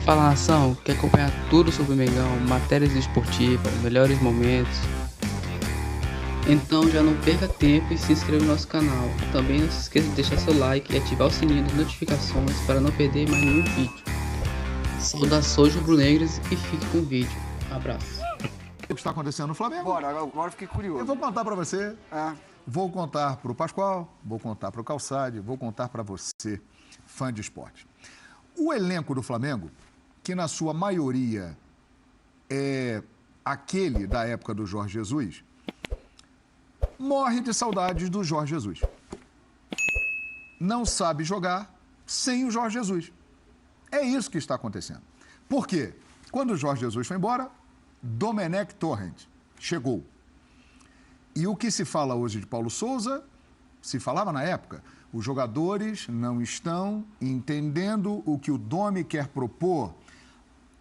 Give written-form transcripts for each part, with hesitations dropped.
Fala nação, quer acompanhar tudo sobre o Mengão, matérias esportivas, melhores momentos? Então já não perca tempo e se inscreva no nosso canal. Também não se esqueça de deixar seu like e ativar o sininho das notificações para não perder mais nenhum vídeo. Saudações rubro-negras e fique com o vídeo. Abraço. O que está acontecendo no Flamengo? Bora, agora eu fiquei curioso. Eu vou contar para você. Vou contar para o Pascoal, vou contar para o Calçade, vou contar para você, fã de esporte. O elenco do Flamengo, que na sua maioria é aquele da época do Jorge Jesus, morre de saudades do Jorge Jesus. Não sabe jogar sem o Jorge Jesus. É isso que está acontecendo. Por quê? Quando o Jorge Jesus foi embora, Domenech Torrent chegou. E o que se fala hoje de Paulo Souza, se falava na época, os jogadores não estão entendendo o que o Domi quer propor.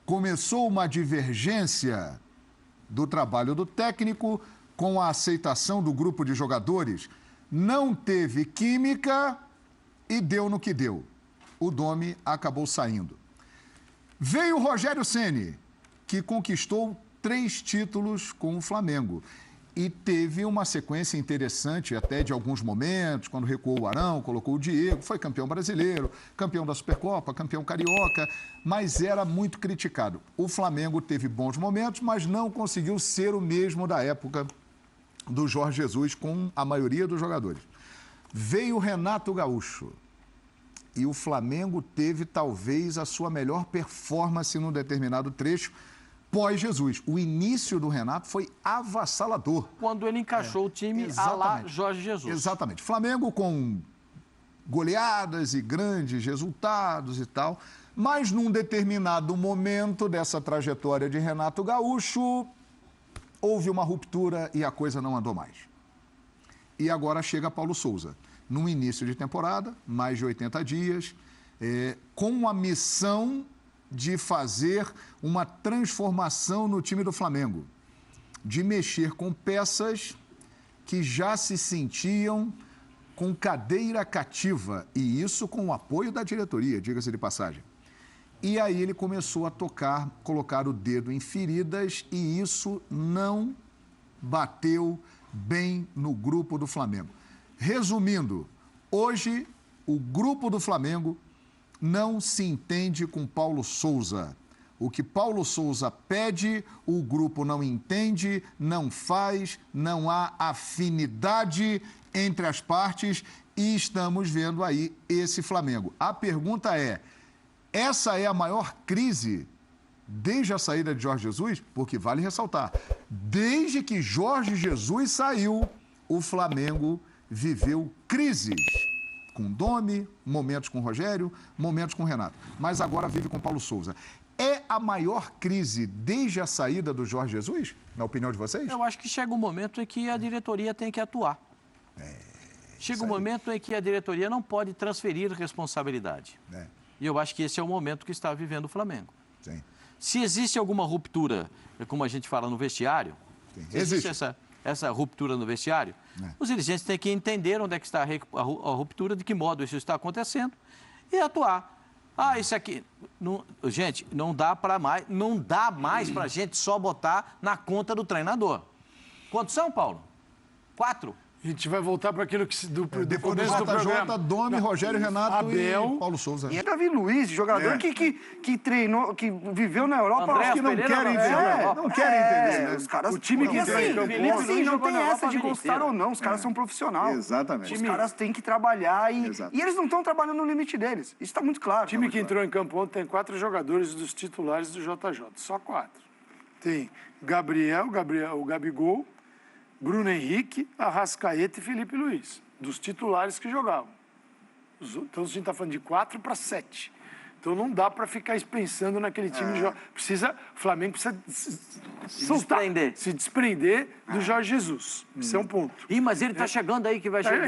Começou uma divergência do trabalho do técnico com a aceitação do grupo de jogadores. Não teve química e deu no que deu. O Domi acabou saindo. Veio o Rogério Ceni, que conquistou 3 títulos com o Flamengo. E teve uma sequência interessante até de alguns momentos, quando recuou o Arão, colocou o Diego, foi campeão brasileiro, campeão da Supercopa, campeão carioca, mas era muito criticado. O Flamengo teve bons momentos, mas não conseguiu ser o mesmo da época do Jorge Jesus com a maioria dos jogadores. Veio o Renato Gaúcho e o Flamengo teve talvez a sua melhor performance num determinado trecho, pós-Jesus. O início do Renato foi avassalador. Quando ele encaixou o time à lá Jorge Jesus. Exatamente. Flamengo com goleadas e grandes resultados e tal, mas num determinado momento dessa trajetória de Renato Gaúcho, houve uma ruptura e a coisa não andou mais. E agora chega Paulo Souza, num início de temporada, mais de 80 dias, com a missão de fazer uma transformação no time do Flamengo, de mexer com peças que já se sentiam com cadeira cativa, e isso com o apoio da diretoria, diga-se de passagem. E aí ele começou a colocar o dedo em feridas, e isso não bateu bem no grupo do Flamengo. Resumindo, hoje o grupo do Flamengo não se entende com Paulo Souza. O que Paulo Souza pede, o grupo não entende, não faz, não há afinidade entre as partes e estamos vendo aí esse Flamengo. A pergunta é, essa é a maior crise desde a saída de Jorge Jesus? Porque vale ressaltar, desde que Jorge Jesus saiu, o Flamengo viveu crises. Com Domi, momentos com Rogério, momentos com Renato. Mas agora vive com Paulo Souza. É a maior crise desde a saída do Jorge Jesus, na opinião de vocês? Eu acho que chega um momento em que a diretoria tem que atuar. Chega um momento em que a diretoria não pode transferir responsabilidade. E eu acho que esse é o momento que está vivendo o Flamengo. Sim. Se existe alguma ruptura, como a gente fala no vestiário, existe essa ruptura no vestiário, os dirigentes têm que entender onde é que está a ruptura, de que modo isso está acontecendo e atuar. Isso aqui... gente, não dá mais para a gente só botar na conta do treinador. Quantos são, Paulo? 4? A gente vai voltar para aquilo que depois do JJ, Domi, Rogério, Renato Abel, e Paulo Souza. E Davi Luiz, jogador que treinou, que viveu na Europa, Andrés acho que não Pereira querem não entender. Não querem entender, né? Os caras, O time que entrou em campo e assim, não tem essa de vida gostar inteira. ou não. Os caras são profissionais. Exatamente. Os caras têm que trabalhar e eles não estão trabalhando no limite deles. Isso está muito claro. O time que entrou em campo ontem tem 4 jogadores dos titulares do JJ, só 4. Tem o Gabigol, Bruno Henrique, Arrascaeta e Felipe Luiz, dos titulares que jogavam. Então a gente está falando de 4 para 7. Então não dá para ficar pensando naquele time. O Flamengo precisa se desprender do Jorge Jesus. Isso é um ponto. Mas ele está chegando aí, que vai chegar.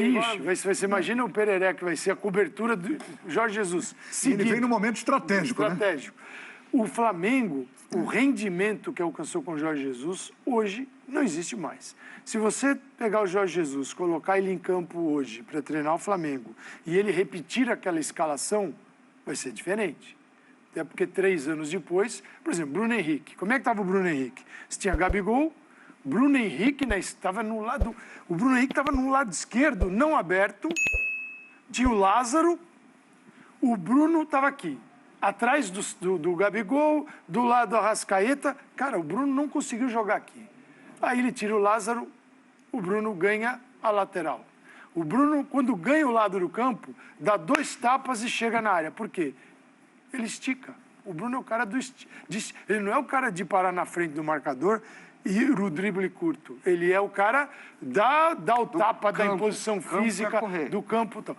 Você imagina o Pereré, que vai ser a cobertura do Jorge Jesus. Ele vem no momento estratégico, né? O Flamengo, o rendimento que alcançou com o Jorge Jesus, hoje não existe mais. Se você pegar o Jorge Jesus, colocar ele em campo hoje para treinar o Flamengo e ele repetir aquela escalação, vai ser diferente. Até porque 3 anos depois, por exemplo, Bruno Henrique. Como é que estava o Bruno Henrique? Você tinha Gabigol, Bruno Henrique estava no lado... O Bruno Henrique estava no lado esquerdo, não aberto. Tinha o Lázaro. O Bruno estava aqui, atrás do Gabigol, do lado do Arrascaeta. Cara, o Bruno não conseguiu jogar aqui. Aí ele tira o Lázaro, o Bruno ganha a lateral. O Bruno, quando ganha o lado do campo, dá 2 tapas e chega na área. Por quê? Ele estica. O Bruno é o cara ele não é o cara de parar na frente do marcador e o drible curto. Ele é o cara dá o tapa da imposição física do campo. Tal.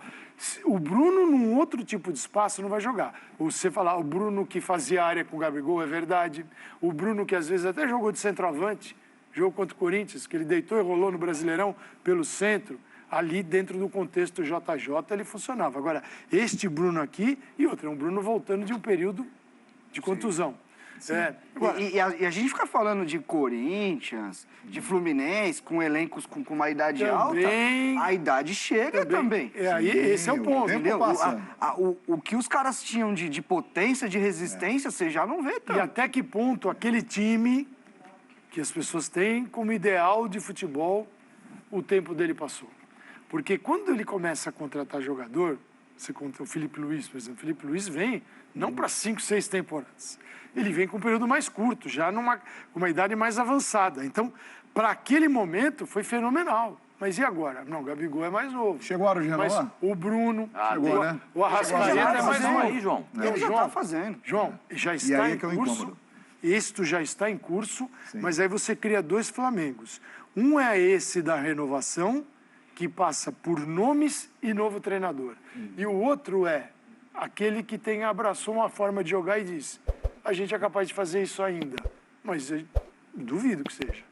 O Bruno, num outro tipo de espaço, não vai jogar. Você falar, o Bruno que fazia área com o Gabigol, é verdade. O Bruno que às vezes até jogou de centroavante, jogo contra o Corinthians, que ele deitou e rolou no Brasileirão pelo centro. Ali dentro do contexto JJ ele funcionava. Agora, este Bruno aqui e outro, é um Bruno voltando de um período de contusão. Sim. E a gente fica falando de Corinthians, de Fluminense, com elencos com uma idade alta, a idade chega também. Aí esse é o ponto. Entendeu? O que os caras tinham de potência, de resistência, você já não vê tanto. E até que ponto aquele time que as pessoas têm como ideal de futebol, o tempo dele passou. Porque quando ele começa a contratar jogador, você conta o Felipe Luiz, por exemplo, o Felipe Luiz vem não para 5, 6 temporadas. Ele vem com um período mais curto, já uma idade mais avançada. Então, para aquele momento, foi fenomenal. Mas e agora? Não, o Gabigol é mais novo. Chegou a hora de renovar? Mas o Bruno, chegou, né? O Arrascaeta é mais novo. Aí, João. Ele já está fazendo. João, já está em curso. Isto já está em curso, mas aí você cria 2 Flamengos. Um é esse da renovação, que passa por nomes e novo treinador. E o outro é aquele que abraçou uma forma de jogar e diz, a gente é capaz de fazer isso ainda. Mas eu duvido que seja.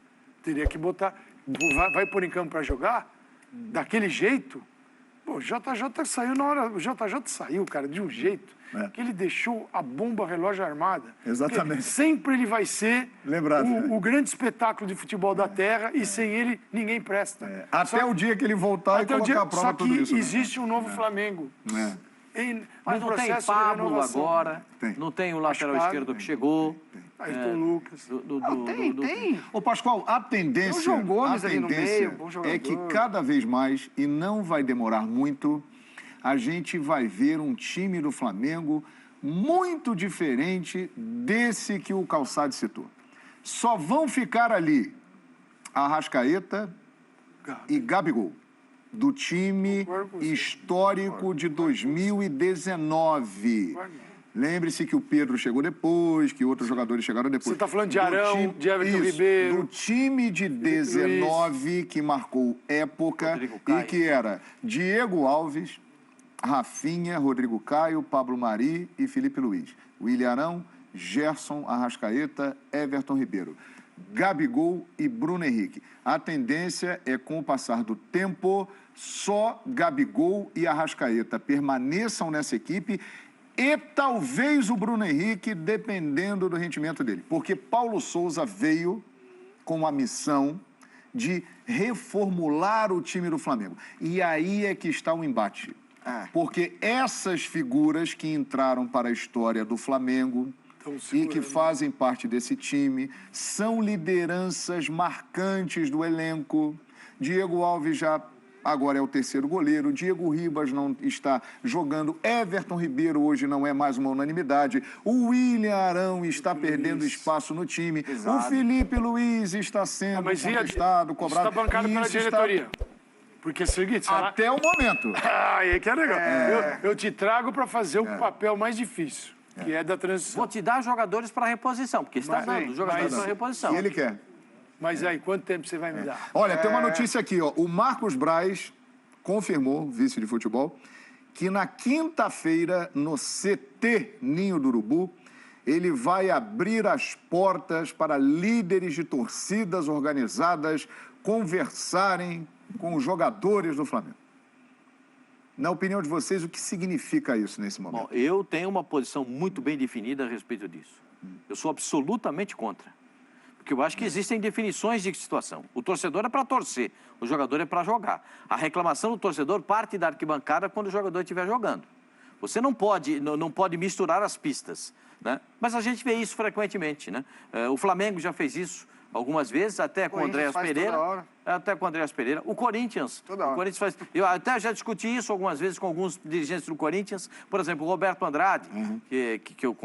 Teria que botar... Vai pôr em campo para jogar? Daquele jeito? Pô, o JJ saiu na hora... O JJ saiu, cara, de um jeito que ele deixou a bomba relógio armada. Exatamente. Sempre ele vai ser o grande espetáculo de futebol da Terra e sem ele ninguém presta. Até o dia que ele voltar e colocar a prova tudo isso. Só que existe um novo Flamengo. Mas não tem Pablo agora, não tem o lateral esquerdo que chegou. Ayrton Lucas. Tem. Ô, Pascoal, a tendência, o João Gomes ali no meio, bom jogador. É que cada vez mais, e não vai demorar muito, a gente vai ver um time do Flamengo muito diferente desse que o Calçade citou. Só vão ficar ali Arrascaeta e Gabigol, do time histórico de 2019. Lembre-se que o Pedro chegou depois, que outros jogadores chegaram depois. Você está falando de Arão, de Everton Ribeiro. Do time de 19 que marcou época e que era Diego Alves, Rafinha, Rodrigo Caio, Pablo Mari e Felipe Luiz. William Arão, Gerson, Arrascaeta, Everton Ribeiro. Gabigol e Bruno Henrique. A tendência é, com o passar do tempo, só Gabigol e Arrascaeta permaneçam nessa equipe e talvez o Bruno Henrique, dependendo do rendimento dele. Porque Paulo Souza veio com a missão de reformular o time do Flamengo. E aí é que está o embate. Porque essas figuras que entraram para a história do Flamengo e que fazem parte desse time são lideranças marcantes do elenco. Diego Alves já agora é o terceiro goleiro, Diego Ribas não está jogando, Everton Ribeiro hoje não é mais uma unanimidade, o William Arão está perdendo espaço no time, o Felipe Luiz está sendo contestado, cobrado. Está bancado pela diretoria. Porque é o seguinte... Até o momento. Aí que é legal. Eu te trago para fazer o papel mais difícil, que é da transição. Vou te dar jogadores para reposição, porque você está dando jogadores para reposição. E ele quer. Mas aí, quanto tempo você vai me dar? Olha, tem uma notícia aqui, ó. O Marcos Braz confirmou, vice de futebol, que na quinta-feira, no CT Ninho do Urubu, ele vai abrir as portas para líderes de torcidas organizadas conversarem com os jogadores do Flamengo. Na opinião de vocês, o que significa isso nesse momento? Bom, eu tenho uma posição muito bem definida a respeito disso. Eu sou absolutamente contra. Porque eu acho que existem definições de situação. O torcedor é para torcer, o jogador é para jogar. A reclamação do torcedor parte da arquibancada quando o jogador estiver jogando. Você não pode misturar as pistas. né? Mas a gente vê isso frequentemente, né? O Flamengo já fez isso algumas vezes, até com o Andréas Pereira. Até com o Andréas Pereira. O Corinthians. O Corinthians faz. Eu até já discuti isso algumas vezes com alguns dirigentes do Corinthians. Por exemplo, o Roberto Andrade, que eu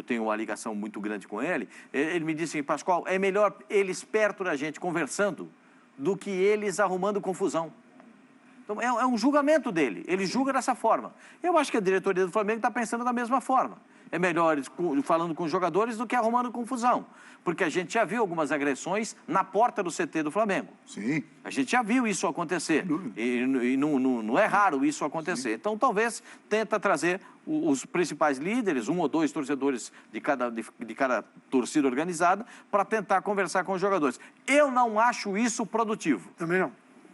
tenho uma ligação muito grande com ele. Ele me disse assim, Pascoal, é melhor eles perto da gente conversando do que eles arrumando confusão. Então, é um julgamento dele. Ele julga dessa forma. Eu acho que a diretoria do Flamengo está pensando da mesma forma. É melhor falando com os jogadores do que arrumando confusão. Porque a gente já viu algumas agressões na porta do CT do Flamengo. Sim. A gente já viu isso acontecer. E não é raro isso acontecer. Sim. Então, talvez tenta trazer os principais líderes, 1 ou 2 torcedores de cada torcida organizada, para tentar conversar com os jogadores. Eu não acho isso produtivo. Também não.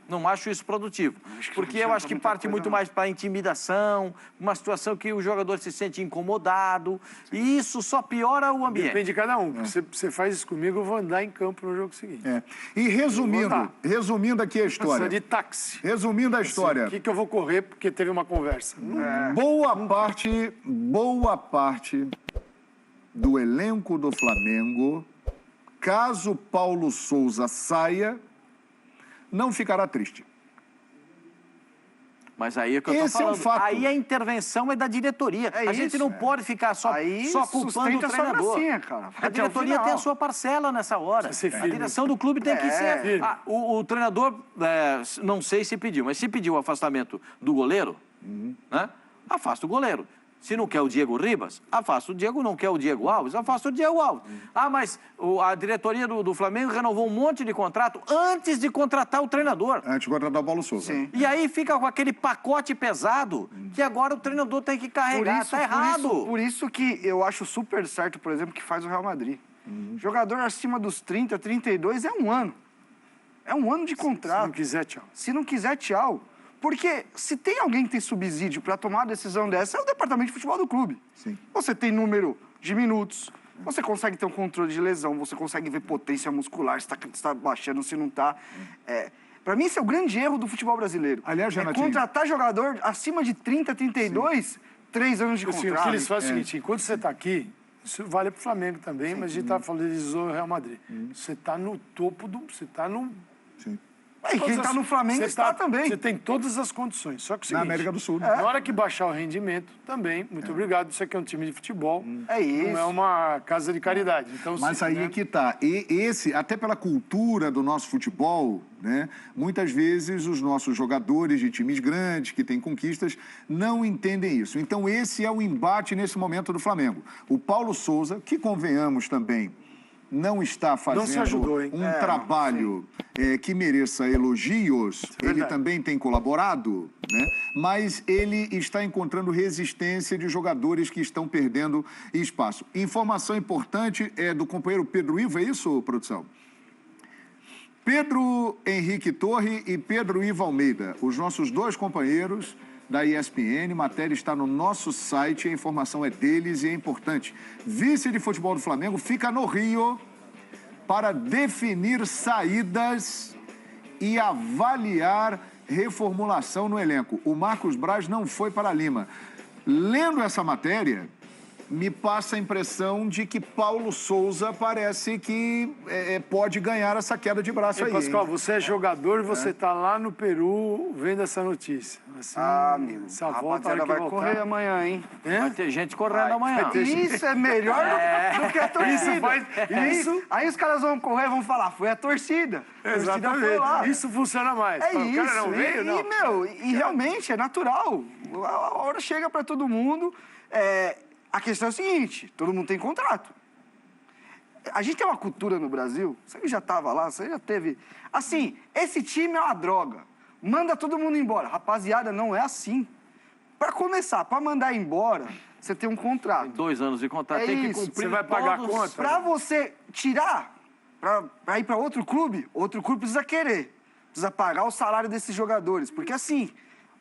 Não acho isso produtivo, porque eu acho que parte muito mais para a intimidação, uma situação que o jogador se sente incomodado, e isso só piora o ambiente. Depende de cada um. Você faz isso comigo, eu vou andar em campo no jogo seguinte. E resumindo aqui a história. De táxi. Resumindo a história. O que eu vou correr porque teve uma conversa? Boa parte do elenco do Flamengo, caso Paulo Souza saia, não ficará triste. Mas aí é que eu tô falando. É um fato. Aí a intervenção é da diretoria. A gente não pode ficar só culpando o treinador. Cara. A diretoria tem a sua parcela nessa hora. A direção do clube tem que ser... O treinador, não sei se pediu, mas se pediu o afastamento do goleiro, né? Afasta o goleiro. Se não quer o Diego Ribas, afasta o Diego, não quer o Diego Alves, afasta o Diego Alves. Mas a diretoria do Flamengo renovou um monte de contrato antes de contratar o treinador. Antes de contratar o Paulo Souza. Sim. E aí fica com aquele pacote pesado que agora o treinador tem que carregar. Tá errado. Por isso que eu acho super certo, por exemplo, que faz o Real Madrid. Jogador acima dos 30, 32 é 1 ano. É 1 ano de contrato. Se não quiser, tchau. Se não quiser, tchau. Porque se tem alguém que tem subsídio para tomar uma decisão dessa, é o departamento de futebol do clube. Sim. Você tem número de minutos, você consegue ter um controle de lesão, você consegue ver potência muscular, se está baixando, se não está. Para mim, esse é o grande erro do futebol brasileiro. Aliás, Renatinho, contratar jogador acima de 30, 32, 3 anos de contrato. O que eles fazem é o seguinte, enquanto você está aqui, isso vale para o Flamengo também, mas a gente está falando de o Real Madrid. Você está no topo do... Você está no... Sim. E quem está no Flamengo está também. Você tem todas as condições. Só que o seguinte, na América do Sul. Na hora que baixar o rendimento, também, muito obrigado. Isso aqui é um time de futebol. É isso. Não é uma casa de caridade. Então, mas aí que tá. Até pela cultura do nosso futebol, né? Muitas vezes os nossos jogadores de times grandes, que têm conquistas, não entendem isso. Então esse é o embate nesse momento do Flamengo. O Paulo Souza, que convenhamos também, não está fazendo um trabalho que mereça elogios. Ele também tem colaborado, né? Mas ele está encontrando resistência de jogadores que estão perdendo espaço. Informação importante é do companheiro Pedro Ivo, é isso, produção? Pedro Henrique Torre e Pedro Ivo Almeida, os nossos 2 companheiros da ESPN, matéria está no nosso site, a informação é deles e é importante. Vice de futebol do Flamengo fica no Rio para definir saídas e avaliar reformulação no elenco. O Marcos Braz não foi para Lima. Lendo essa matéria, me passa a impressão de que Paulo Souza parece que pode ganhar essa queda de braço aí. Pascoal, você é jogador e você está lá no Peru vendo essa notícia. Assim, amigo, essa volta vai correr amanhã, hein? Vai ter gente correndo amanhã. Isso é melhor do que a torcida. Aí os caras vão correr e vão falar, foi a torcida. Exatamente. Isso funciona mais. É isso. O cara não veio, não. E realmente é natural. A hora chega para todo mundo. A questão é o seguinte, todo mundo tem contrato. A gente tem uma cultura no Brasil, você que já estava lá, você já teve... Assim, esse time é uma droga. Manda todo mundo embora. Rapaziada, não é assim. Para começar, para mandar embora, você tem um contrato. Tem 2 anos de contrato, tem que cumprir. Você vai pagar a conta. Para você tirar, para ir para outro clube precisa querer. Precisa pagar o salário desses jogadores. Porque assim,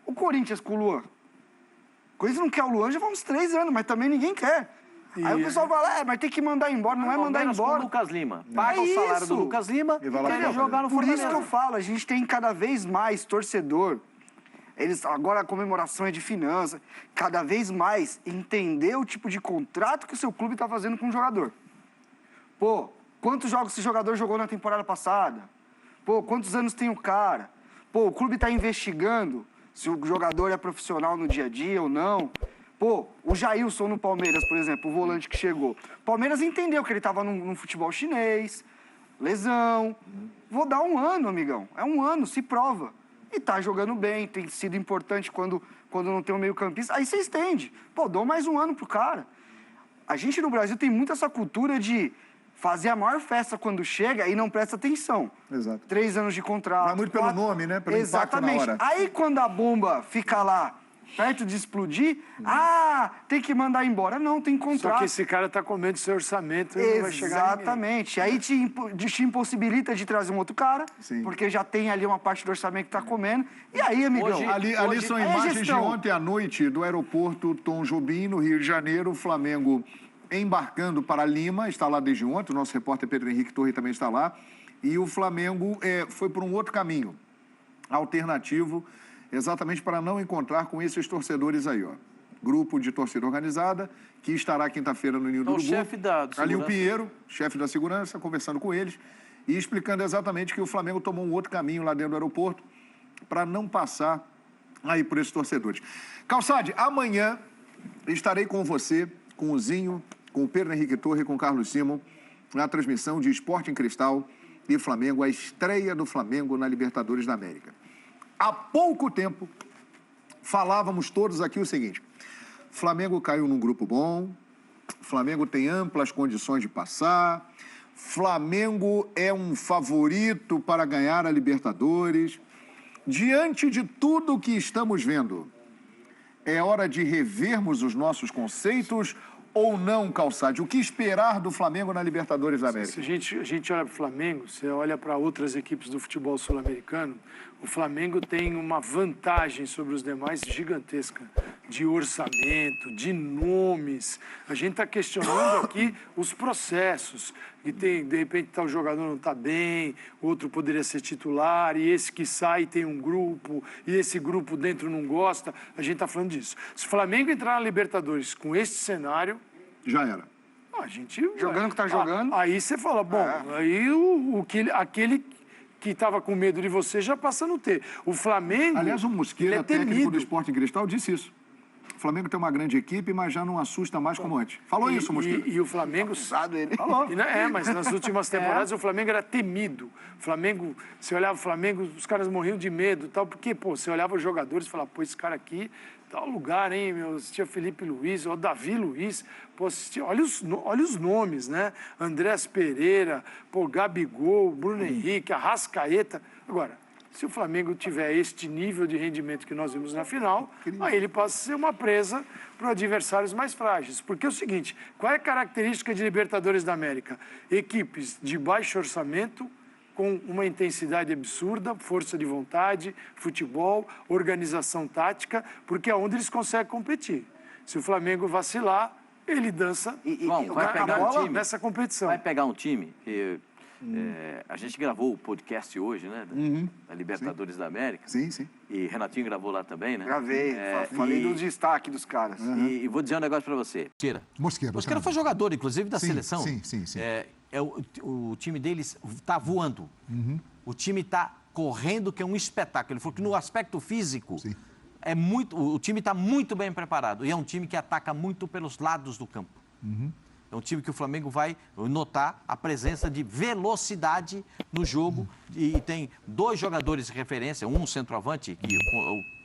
o Corinthians com o Luan... O Corinthians não quer o Luan já faz uns 3 anos, mas também ninguém quer. Aí o pessoal fala, mas tem que mandar embora. Não é mandar embora. O Lucas Lima. Paga o salário do Lucas Lima e vai jogar no Fortaleza. Por isso que eu falo, a gente tem cada vez mais torcedor Agora a comemoração é de finança. Cada vez mais entender o tipo de contrato que o seu clube está fazendo com o jogador. Pô, quantos jogos esse jogador jogou na temporada passada? Pô, quantos anos tem o cara? Pô, o clube está investigando se o jogador é profissional no dia a dia ou não. Pô, o Jailson no Palmeiras, por exemplo, o volante que chegou. O Palmeiras entendeu que ele estava num futebol chinês, lesão. Vou dar 1 ano, amigão. É 1 ano, se prova. E tá jogando bem, tem sido importante quando não tem um meio-campista. Aí você estende. Pô, dou mais 1 ano pro cara. A gente no Brasil tem muito essa cultura de fazer a maior festa quando chega e não presta atenção. Exato. 3 anos de contrato. Vai muito pelo nome, né? Pelo Exatamente. impacto na hora. Aí quando a bomba fica lá perto de explodir, tem que mandar embora. Não, tem contrato. Só que esse cara tá comendo seu orçamento e não vai chegar ninguém. Exatamente. Aí te impossibilita de trazer um outro cara, porque já tem ali uma parte do orçamento que tá comendo. E aí, amigão? Ali são imagens de ontem à noite do aeroporto Tom Jobim, no Rio de Janeiro. O Flamengo embarcando para Lima, está lá desde ontem. O nosso repórter Pedro Henrique Torre também está lá. E o Flamengo foi por um outro caminho alternativo, exatamente para não encontrar com esses torcedores aí, ó. Grupo de torcida organizada, que estará quinta-feira no Ninho do Urubu. O chefe da Ali o Pinheiro, chefe da segurança, conversando com eles e explicando exatamente que o Flamengo tomou um outro caminho lá dentro do aeroporto para não passar aí por esses torcedores. Calçade, amanhã estarei com você, com o Zinho, com o Pedro Henrique Torre e com o Carlos Simon, na transmissão de Esporte em Cristal e Flamengo, a estreia do Flamengo na Libertadores da América. Há pouco tempo, falávamos todos aqui o seguinte: Flamengo caiu num grupo bom, Flamengo tem amplas condições de passar, Flamengo é um favorito para ganhar a Libertadores. Diante de tudo o que estamos vendo, é hora de revermos os nossos conceitos ou não, Calçade? O que esperar do Flamengo na Libertadores da América? Se a gente olha para o Flamengo, você olha para outras equipes do futebol sul-americano, o Flamengo tem uma vantagem sobre os demais gigantesca, de orçamento, de nomes. A gente está questionando aqui os processos. E tem, de repente, o jogador não está bem, outro poderia ser titular, e esse que sai tem um grupo, e esse grupo dentro não gosta. A gente está falando disso. Se o Flamengo entrar na Libertadores com este cenário... Já era. A gente... Jogando o que está jogando. Aí você fala, bom, aí aquele que estava com medo de você já passa a não ter. O Flamengo... Aliás, o Mosqueira, técnico do Esporte em Cristal, disse isso. O Flamengo tem uma grande equipe, mas já não assusta mais como antes. Falou isso, Mosqueira. E o Flamengo... ele. Falou. Mas nas últimas temporadas o Flamengo era temido. O Flamengo, você olhava o Flamengo, os caras morriam de medo e tal, porque, você olhava os jogadores e falava, esse cara aqui, tal lugar, hein, meu, assistia Felipe Luiz, ou Davi Luiz, assistia, olha os nomes, né? Andrés Pereira, Gabigol, Bruno Henrique, Arrascaeta. Agora, se o Flamengo tiver este nível de rendimento que nós vimos na final, aí ele passa a ser uma presa para adversários mais frágeis. Porque é o seguinte, qual é a característica de Libertadores da América? Equipes de baixo orçamento, com uma intensidade absurda, força de vontade, futebol, organização tática, porque é onde eles conseguem competir. Se o Flamengo vacilar, ele dança vai pegar um time nessa competição. Vai pegar um time que... a gente gravou o podcast hoje, né? Da Libertadores da América. Sim, sim. E Renatinho gravou lá também, né? Gravei, falei do destaque dos caras. E vou dizer um negócio pra você. Mosqueira foi jogador, inclusive, da seleção. Sim. O time deles tá voando. O time tá correndo, que é um espetáculo. Ele falou que no aspecto físico, o time está muito bem preparado. E é um time que ataca muito pelos lados do campo. É um time que o Flamengo vai notar a presença de velocidade no jogo. E tem 2 jogadores de referência, um centroavante, que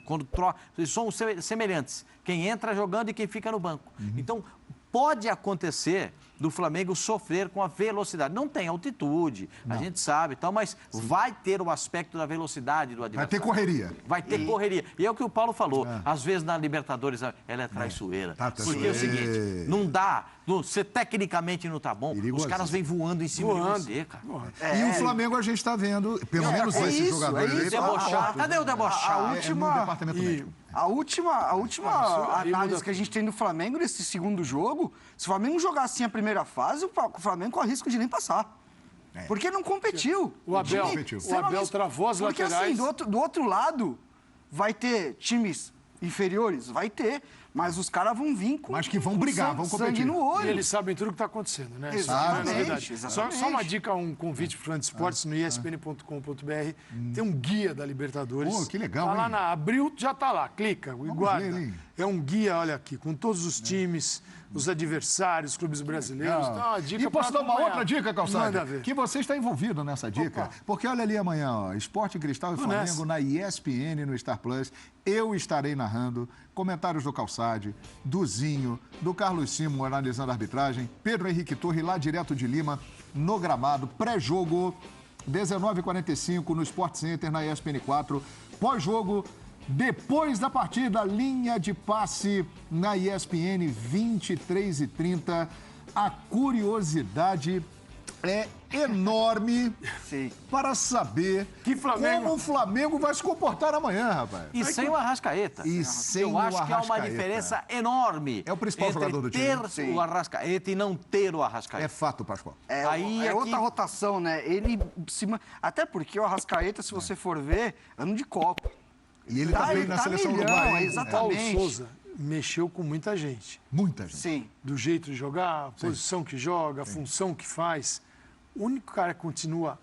quando troca, são semelhantes. Quem entra jogando e quem fica no banco. Então, pode acontecer do Flamengo sofrer com a velocidade. Não tem altitude, a gente sabe, mas vai ter o aspecto da velocidade do adversário. Vai ter correria. Vai ter correria. E é o que o Paulo falou. Às vezes na Libertadores ela é traiçoeira. Porque é o seguinte, não dá, você tecnicamente não tá bom, os caras vêm voando em cima de você, cara. E o Flamengo a gente está vendo, pelo menos esses jogadores... Cadê o debochar? A última análise que a gente tem do Flamengo nesse segundo jogo, se o Flamengo jogar assim a primeira fase, o Flamengo corre risco de nem passar. Porque não competiu. O Abel travou as laterais. Porque assim, do outro lado, Vai ter times inferiores? Vai ter. Mas os caras vão vir com... Mas que vão brigar, vão competir. Sangue no olho. E eles sabem tudo o que está acontecendo, né? Exatamente. Só uma dica, um convite para o Fã de Esportes no espn.com.br. Tem um guia da Libertadores. Pô, que legal, Tá lá hein? na Abril, já tá lá. Clica e guarda. ver, hein? É um guia, olha aqui, com todos os times, os adversários, os clubes brasileiros. Então, uma dica E posso pra dar uma acompanhar. outra dica, Calçado? Manda ver. Que você está envolvido nessa dica. Porque olha ali amanhã, ó, Sport Cristal e Flamengo nessa. na ESPN, no Star Plus. Eu estarei narrando. Comentários do Calçade, do Zinho, do Carlos Simon analisando a arbitragem, Pedro Henrique Torre lá direto de Lima, no gramado, pré-jogo, 19h45 no Sport Center, na ESPN 4. Pós-jogo, depois da partida, linha de passe na ESPN, 23h30. A curiosidade é enorme para saber como o Flamengo vai se comportar amanhã, rapaz. E sem o Arrascaeta. E sem Eu acho o que há uma Arrascaeta. diferença enorme. É o principal entre jogador do time. ter o Arrascaeta e não ter o Arrascaeta. É fato, Pascoal. É aqui- outra rotação, né? Ele até porque o Arrascaeta, se você for ver, ano de Copa. E ele tá bem na seleção milhão, uruguaia. hein? exatamente. Paulo Souza mexeu com muita gente. Muita gente. Sim. Do jeito de jogar, a posição que joga, a função que faz. O único cara que continua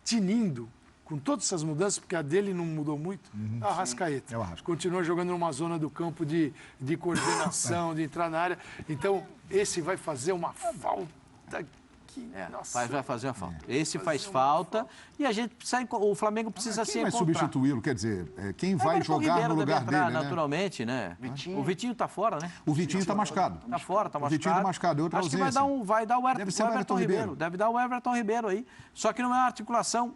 tinindo com todas essas mudanças, porque a dele não mudou muito, é o Arrascaeta. É o Arrascaeta. Continua jogando numa zona do campo de coordenação, de entrar na área. Então, esse vai fazer uma falta que... nossa. Vai fazer uma falta. Esse faz falta e a gente precisa, o Flamengo precisa se Quem vai encontrar. substituí-lo? Quer dizer, quem vai Everton jogar Ribeiro no deve lugar entrar dele, né? naturalmente, né? Vitinho. O Vitinho tá fora, né? O Vitinho tá machucado. Tá fora, tá O machucado. Vitinho tá machucado, é outra Acho que ausência. vai dar o Deve ser o Everton Everton Ribeiro. Ribeiro. Deve dar o Everton Ribeiro aí. Só que não é uma articulação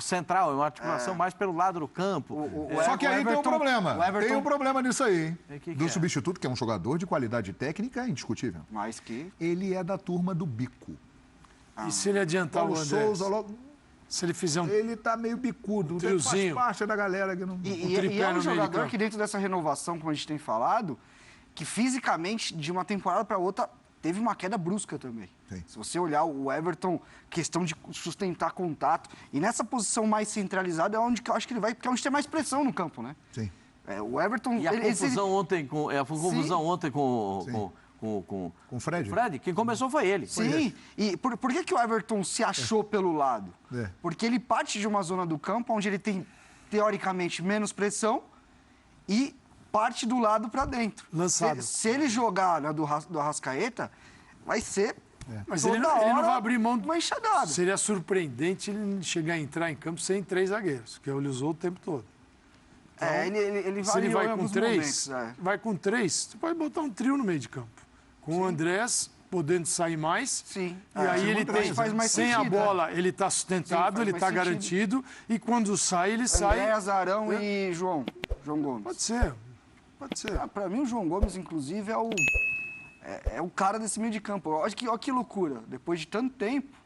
central, é uma articulação mais pelo lado do campo. Só que aí tem um problema. o Everton- Tem um problema nisso aí, hein? Que Do é? substituto, que é um jogador de qualidade técnica indiscutível. Mais que... Ele é da turma do bico. E se ele adiantar Paulo o André? Souza, logo... Se ele fizer um... ele tá meio bicudo. Triozinho. Faz parte da galera que não... E tripé é no meio um de jogador campo. que dentro dessa renovação, como a gente tem falado, que fisicamente, de uma temporada para outra, teve uma queda brusca também. Sim. Se você olhar o Everton, questão de sustentar contato, e nessa posição mais centralizada é onde que eu acho que ele vai, porque é onde tem mais pressão no campo, né? Sim. O Everton... E a confusão ontem com Com o Fred? o Fred, quem começou foi ele. Sim, e por que o Everton se achou pelo lado? É. Porque ele parte de uma zona do campo onde ele tem, teoricamente, menos pressão e parte do lado para dentro. Lançado. Se ele jogar na do Arrascaeta, vai ser Mas toda ele não hora vai abrir mão... uma enxadada. Seria surpreendente ele chegar a entrar em campo sem 3 zagueiros, que ele usou o tempo todo. Ele Se ele variou vai em com alguns 3, momentos, vai com 3, você pode botar um trio no meio de campo. Com o Andrés podendo sair mais. Sim. E aí ele Andrés tem, faz mais sem sentido, a bola, ele está sustentado, Sim, faz ele mais está sentido. garantido. E quando sai, ele sai. Andrés, Arão e João Gomes. Pode ser, pode ser. Para mim, o João Gomes, inclusive, é o cara desse meio de campo. Olha que loucura. Depois de tanto tempo,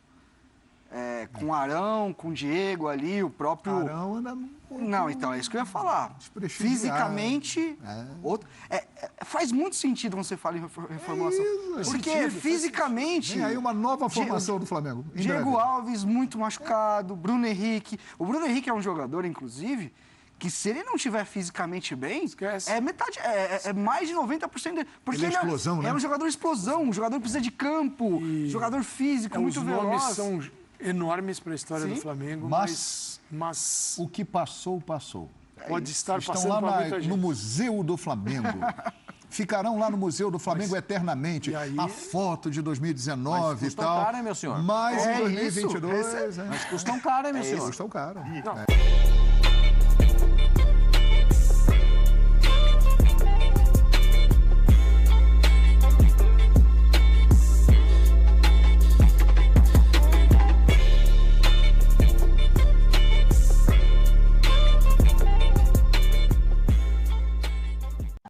com o Arão, com o Diego ali, o próprio... Arão anda... Não, então, é isso que eu ia falar. Desprestigiado. Fisicamente, faz muito sentido quando você fala em reformulação. faz Porque sentido, fisicamente... Vem aí uma nova formação do Flamengo. em Diego breve. Alves, muito machucado. Bruno Henrique. O Bruno Henrique é um jogador, inclusive, que se ele não estiver fisicamente bem, Esquece. é metade, é mais de 90% dele. Porque Ele é explosão, né? É um jogador explosão, um jogador que precisa de campo, jogador físico, muito Os veloz. nomes são enormes para a história do Sim. Flamengo, Mas mas o que passou, passou. pode estar Estão passando lá para muita gente. no Museu do Flamengo. Ficarão lá no Museu do Flamengo eternamente. e aí- A foto de 2019 Mas e custam tal. caro, hein, meu senhor? Mas em É 2022... isso. Mas custam caro, hein, meu senhor? Custam caro. Não.